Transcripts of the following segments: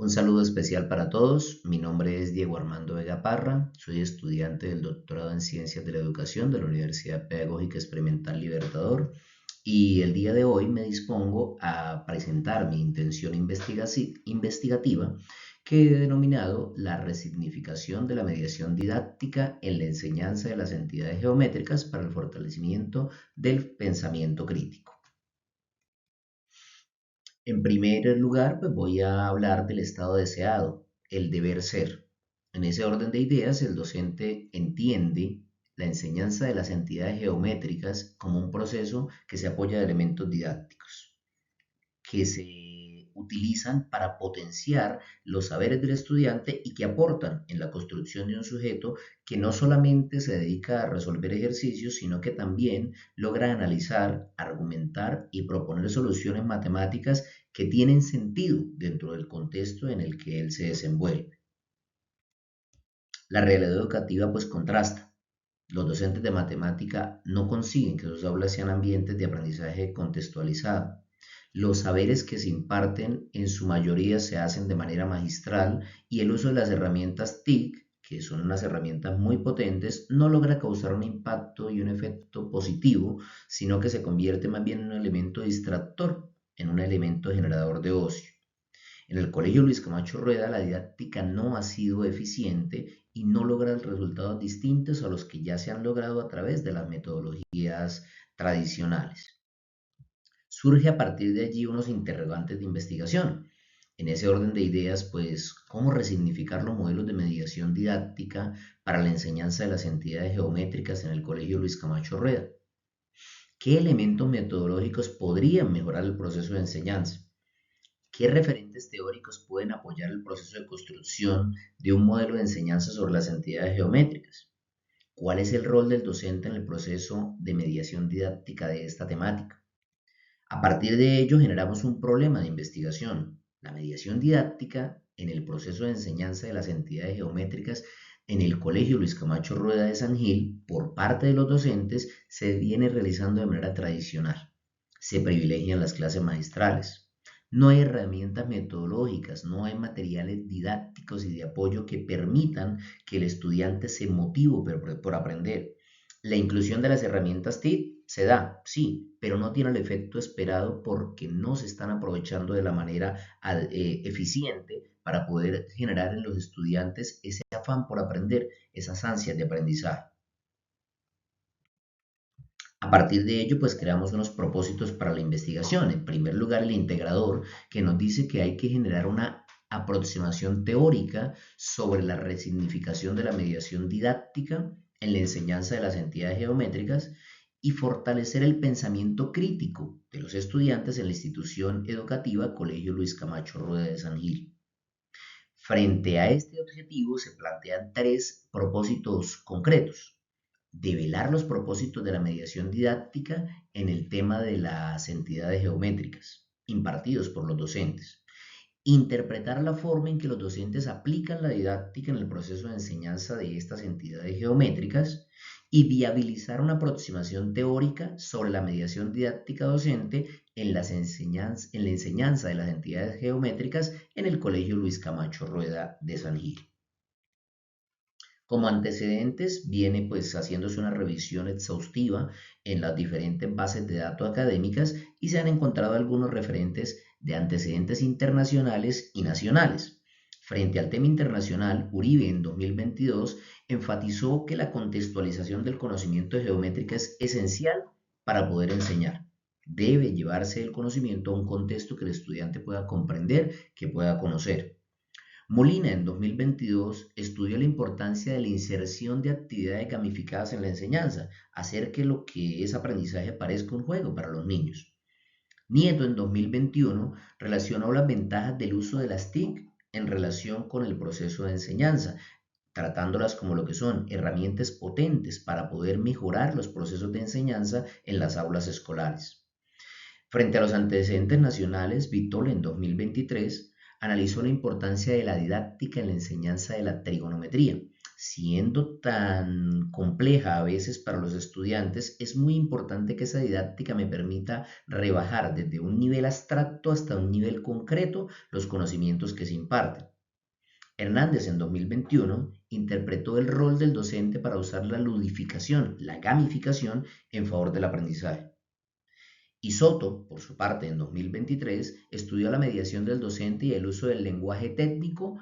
Un saludo especial para todos. Mi nombre es Diego Armando Vega Parra. Soy estudiante del doctorado en Ciencias de la Educación de la Universidad Pedagógica Experimental Libertador y el día de hoy me dispongo a presentar mi intención investigativa que he denominado la resignificación de la mediación didáctica en la enseñanza de las entidades geométricas para el fortalecimiento del pensamiento crítico. En primer lugar, pues voy a hablar del estado deseado, el deber ser. En ese orden de ideas, el docente entiende la enseñanza de las entidades geométricas como un proceso que se apoya de elementos didácticos, que se utilizan para potenciar los saberes del estudiante y que aportan en la construcción de un sujeto que no solamente se dedica a resolver ejercicios, sino que también logra analizar, argumentar y proponer soluciones matemáticas que tienen sentido dentro del contexto en el que él se desenvuelve. La realidad educativa pues contrasta. Los docentes de matemática no consiguen que sus aulas sean ambientes de aprendizaje contextualizado. Los saberes que se imparten en su mayoría se hacen de manera magistral y el uso de las herramientas TIC, que son unas herramientas muy potentes, no logra causar un impacto y un efecto positivo, sino que se convierte más bien en un elemento distractor, en un elemento generador de ocio. En el Colegio Luis Camacho Rueda la didáctica no ha sido eficiente y no logra resultados distintos a los que ya se han logrado a través de las metodologías tradicionales. Surge a partir de allí unos interrogantes de investigación. En ese orden de ideas, pues, ¿cómo resignificar los modelos de mediación didáctica para la enseñanza de las entidades geométricas en el Colegio Luis Camacho Rueda? ¿Qué elementos metodológicos podrían mejorar el proceso de enseñanza? ¿Qué referentes teóricos pueden apoyar el proceso de construcción de un modelo de enseñanza sobre las entidades geométricas? ¿Cuál es el rol del docente en el proceso de mediación didáctica de esta temática? A partir de ello generamos un problema de investigación. La mediación didáctica en el proceso de enseñanza de las entidades geométricas en el Colegio Luis Camacho Rueda de San Gil por parte de los docentes se viene realizando de manera tradicional. Se privilegian las clases magistrales. No hay herramientas metodológicas, no hay materiales didácticos y de apoyo que permitan que el estudiante se motive por aprender. La inclusión de las herramientas TIC se da, sí, pero no tiene el efecto esperado porque no se están aprovechando de la manera eficiente para poder generar en los estudiantes ese afán por aprender, esas ansias de aprendizaje. A partir de ello, pues creamos unos propósitos para la investigación. En primer lugar, el integrador, que nos dice que hay que generar una aproximación teórica sobre la resignificación de la mediación didáctica en la enseñanza de las entidades geométricas y fortalecer el pensamiento crítico de los estudiantes en la institución educativa Colegio Luis Camacho Rueda de San Gil. Frente a este objetivo se plantean tres propósitos concretos: develar los propósitos de la mediación didáctica en el tema de las entidades geométricas impartidos por los docentes, interpretar la forma en que los docentes aplican la didáctica en el proceso de enseñanza de estas entidades geométricas y viabilizar una aproximación teórica sobre la mediación didáctica docente en la enseñanza de las entidades geométricas en el Colegio Luis Camacho Rueda de San Gil. Como antecedentes viene pues haciéndose una revisión exhaustiva en las diferentes bases de datos académicas y se han encontrado algunos referentes de antecedentes internacionales y nacionales. Frente al tema internacional, Uribe en 2022 enfatizó que la contextualización del conocimiento de geométrica es esencial para poder enseñar. Debe llevarse el conocimiento a un contexto que el estudiante pueda comprender, que pueda conocer. Molina en 2022 estudió la importancia de la inserción de actividades gamificadas en la enseñanza, hacer que lo que es aprendizaje parezca un juego para los niños. Nieto en 2021 relacionó las ventajas del uso de las TIC en relación con el proceso de enseñanza, tratándolas como lo que son herramientas potentes para poder mejorar los procesos de enseñanza en las aulas escolares. Frente a los antecedentes nacionales, Vitol en 2023 analizó la importancia de la didáctica en la enseñanza de la trigonometría. Siendo tan compleja a veces para los estudiantes, es muy importante que esa didáctica me permita rebajar desde un nivel abstracto hasta un nivel concreto los conocimientos que se imparten. Hernández en 2021 interpretó el rol del docente para usar la ludificación, la gamificación en favor del aprendizaje. Y Soto, por su parte, en 2023, estudió la mediación del docente y el uso del lenguaje técnico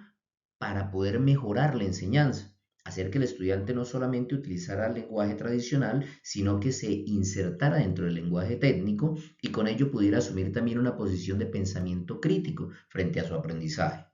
para poder mejorar la enseñanza, hacer que el estudiante no solamente utilizara el lenguaje tradicional, sino que se insertara dentro del lenguaje técnico y con ello pudiera asumir también una posición de pensamiento crítico frente a su aprendizaje.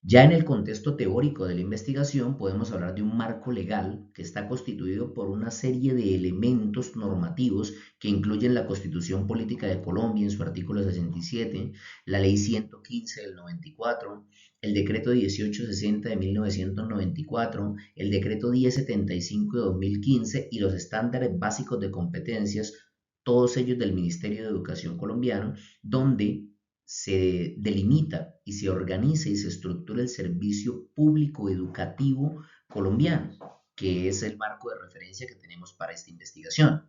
Ya en el contexto teórico de la investigación podemos hablar de un marco legal que está constituido por una serie de elementos normativos que incluyen la Constitución Política de Colombia en su artículo 67, la Ley 115 del 94, el Decreto 1860 de 1994, el Decreto 1075 de 2015 y los estándares básicos de competencias, todos ellos del Ministerio de Educación colombiano, donde se delimita y se organiza y se estructura el servicio público educativo colombiano, que es el marco de referencia que tenemos para esta investigación.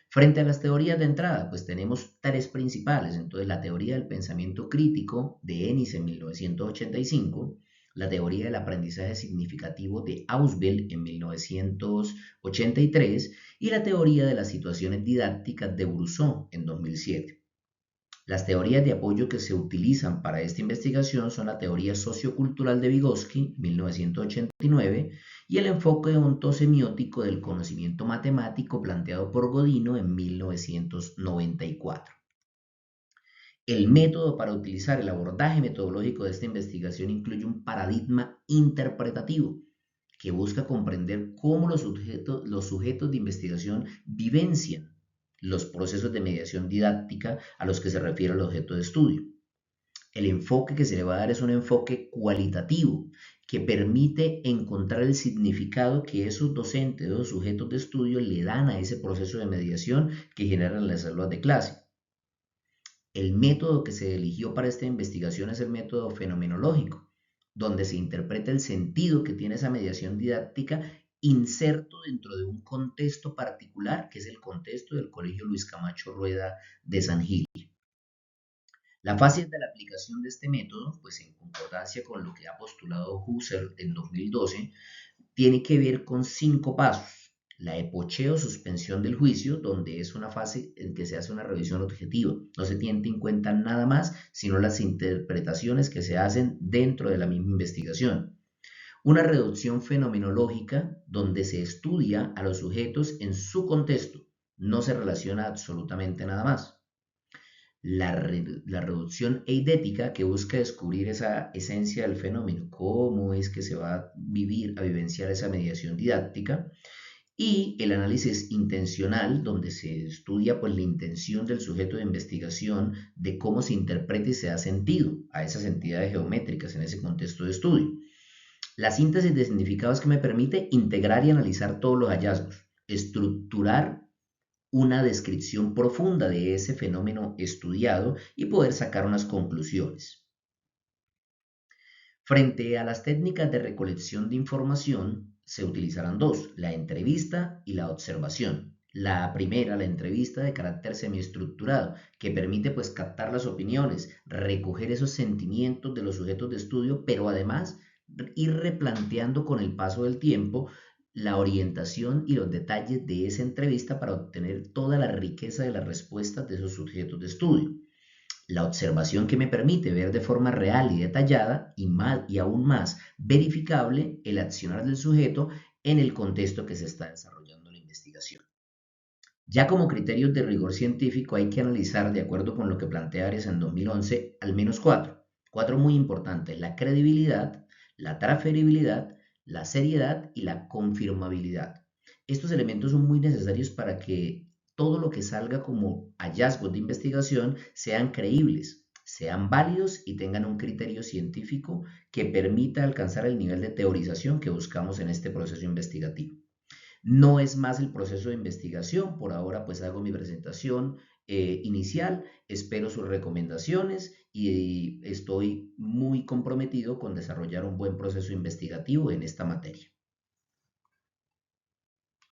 Frente a las teorías de entrada, pues tenemos tres principales. Entonces, la teoría del pensamiento crítico de Ennis en 1985, la teoría del aprendizaje significativo de Ausubel en 1983 y la teoría de las situaciones didácticas de Brousseau en 2007. Las teorías de apoyo que se utilizan para esta investigación son la teoría sociocultural de Vygotsky, 1989, y el enfoque ontosemiótico del conocimiento matemático planteado por Godino en 1994. El método para utilizar el abordaje metodológico de esta investigación incluye un paradigma interpretativo que busca comprender cómo los sujetos de investigación vivencian los procesos de mediación didáctica a los que se refiere el objeto de estudio. El enfoque que se le va a dar es un enfoque cualitativo que permite encontrar el significado que esos docentes, esos sujetos de estudio le dan a ese proceso de mediación que generan las aulas de clase. El método que se eligió para esta investigación es el método fenomenológico, donde se interpreta el sentido que tiene esa mediación didáctica inserto dentro de un contexto particular, que es el contexto del Colegio Luis Camacho Rueda de San Gil. La fase de la aplicación de este método, pues en concordancia con lo que ha postulado Husserl en 2012, tiene que ver con 5 pasos. La epocheo, suspensión del juicio, donde es una fase en que se hace una revisión objetiva. No se tiene en cuenta nada más, sino las interpretaciones que se hacen dentro de la misma investigación. Una reducción fenomenológica, donde se estudia a los sujetos en su contexto. No se relaciona absolutamente nada más. La reducción eidética, que busca descubrir esa esencia del fenómeno, cómo es que se va a vivir, a vivenciar esa mediación didáctica, y el análisis intencional, donde se estudia pues, la intención del sujeto de investigación de cómo se interpreta y se da sentido a esas entidades geométricas en ese contexto de estudio. La síntesis de significados que me permite integrar y analizar todos los hallazgos, estructurar una descripción profunda de ese fenómeno estudiado y poder sacar unas conclusiones. Frente a las técnicas de recolección de información, se utilizarán dos, la entrevista y la observación. La primera, la entrevista de carácter semiestructurado, que permite pues captar las opiniones, recoger esos sentimientos de los sujetos de estudio, pero además ir replanteando con el paso del tiempo la orientación y los detalles de esa entrevista para obtener toda la riqueza de las respuestas de esos sujetos de estudio. La observación que me permite ver de forma real y detallada y aún más verificable el accionar del sujeto en el contexto que se está desarrollando la investigación. Ya como criterios de rigor científico hay que analizar, de acuerdo con lo que plantea Arias en 2011, al menos cuatro muy importantes: la credibilidad, la transferibilidad, la seriedad y la confirmabilidad. Estos elementos son muy necesarios para que todo lo que salga como hallazgos de investigación sean creíbles, sean válidos y tengan un criterio científico que permita alcanzar el nivel de teorización que buscamos en este proceso investigativo. No es más el proceso de investigación. Por ahora pues hago mi presentación inicial, espero sus recomendaciones y estoy muy comprometido con desarrollar un buen proceso investigativo en esta materia.